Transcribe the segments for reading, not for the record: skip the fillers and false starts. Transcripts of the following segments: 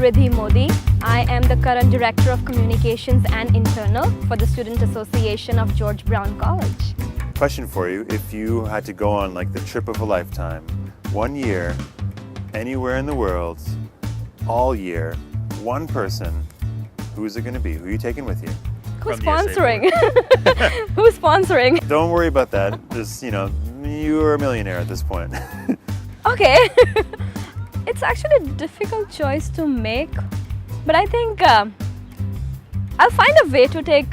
Riddhi Modi. I am the current Director of Communications and Internal for the Student Association of George Brown College. Question for you, if you had to go on like the trip of a lifetime, 1 year, anywhere in the world, all year, one person, who is it going to be? Who are you taking with you? Who's From the SA sponsoring? Who's sponsoring? Don't worry about that. Just, you are a millionaire at this point. Okay. It's actually a difficult choice to make, but I think I'll find a way to take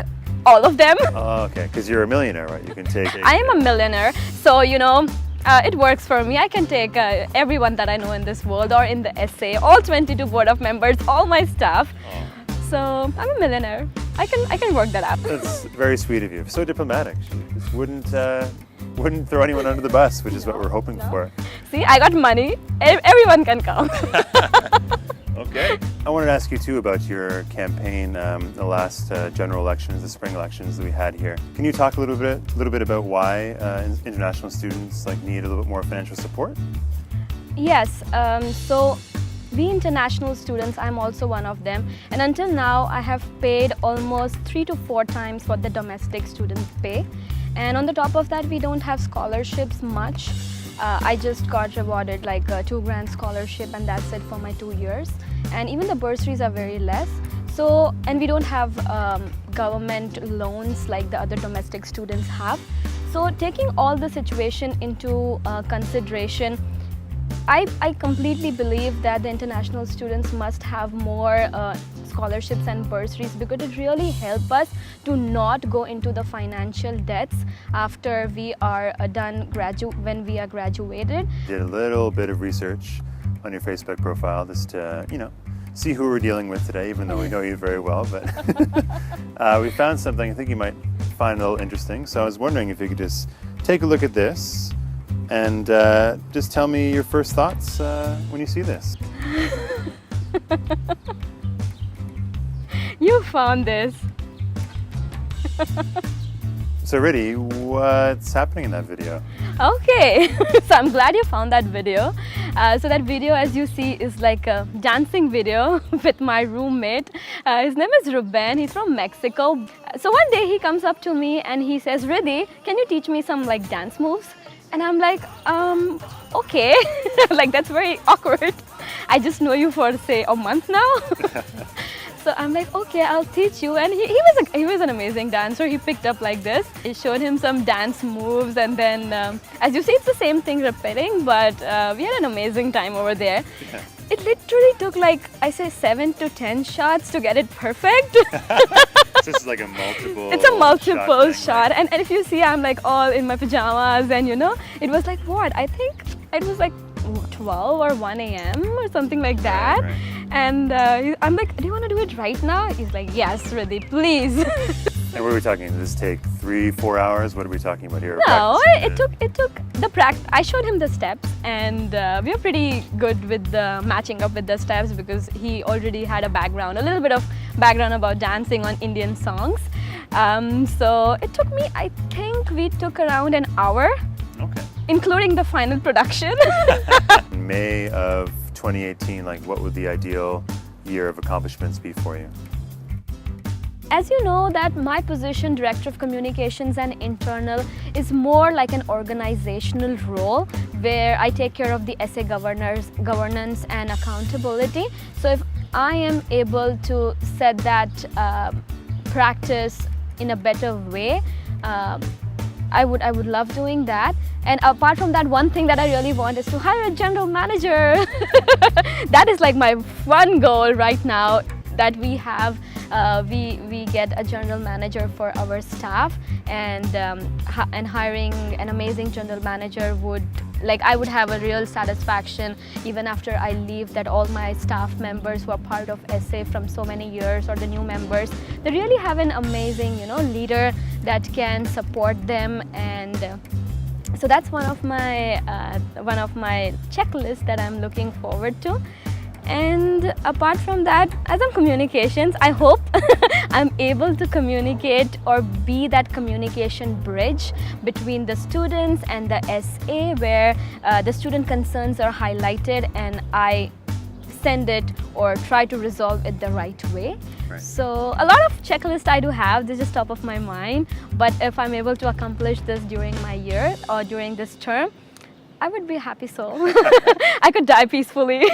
all of them. Oh, okay, because you're a millionaire, right? You can take... I am a millionaire, so it works for me. I can take everyone that I know in this world or in the SA, all 22 board of members, all my staff. Oh. So I'm a millionaire. I can work that out. That's very sweet of you. So diplomatic. She just wouldn't throw anyone under the bus, which is what we're hoping for. See, I got money. Everyone can come. Okay. I wanted to ask you too about your campaign, the last general elections, the spring elections that we had here. Can you talk a little bit about why international students need a little bit more financial support? Yes. So we international students, I'm also one of them, and until now I have paid almost 3 to 4 times what the domestic students pay. And on the top of that, we don't have scholarships much. I just got rewarded like a $2,000 scholarship, and that's it for my 2 years. And even the bursaries are very less. So, and we don't have government loans like the other domestic students have. So taking all the situation into consideration, I completely believe that the international students must have more scholarships and bursaries, because it really helps us to not go into the financial debts after we are when we are graduated. Did a little bit of research on your Facebook profile just to, see who we're dealing with today, even though we know you very well. But we found something I think you might find a little interesting. So I was wondering if you could just take a look at this and just tell me your first thoughts when you see this. You found this. So Riddhi, what's happening in that video? Okay, so I'm glad you found that video. So that video, as you see, is like a dancing video with my roommate. His name is Ruben. He's from Mexico. So one day he comes up to me and he says, "Riddhi, can you teach me some dance moves?" And I'm like, okay. Like, that's very awkward. I just know you for say a month now. So I'm like, okay, I'll teach you. And he was an amazing dancer. He picked up like this. I showed him some dance moves, and then as you see, it's the same thing repeating, but we had an amazing time over there. Yeah. It literally took I say 7 to 10 shots to get it perfect. So this is like a multiple It's a multiple shot. Right? And if you see, I'm all in my pajamas, and it was what? I think it was 12 or 1 a.m. or something like that. Right. And I'm like, do you want to do it right now? He's like, yes, Riddhi, please. And what are we talking? Does this take 3-4 hours? What are we talking about here? No, it took the practice. I showed him the steps, and we are pretty good with the matching up with the steps, because he already had a little bit of background about dancing on Indian songs. So it took me, I think we took around an hour. Okay. Including the final production. In May of 2018, what would the ideal year of accomplishments be for you? As you know, that my position, Director of Communications and Internal, is more like an organizational role where I take care of the SA governance and accountability. So if I am able to set that practice in a better way, I would love doing that. And apart from that, one thing that I really want is to hire a general manager. That is my one goal right now, that we have. We get a general manager for our staff, and hiring an amazing general manager would, I would have a real satisfaction even after I leave, that all my staff members who are part of SA from so many years, or the new members, they really have an amazing leader that can support them. And so that's one of my checklists that I'm looking forward to. And apart from that, as in communications, I hope I'm able to communicate or be that communication bridge between the students and the SA, where the student concerns are highlighted and I send it or try to resolve it the right way. Right. So a lot of checklists I do have, this is top of my mind, but if I'm able to accomplish this during my year or during this term, I would be a happy soul. I could die peacefully.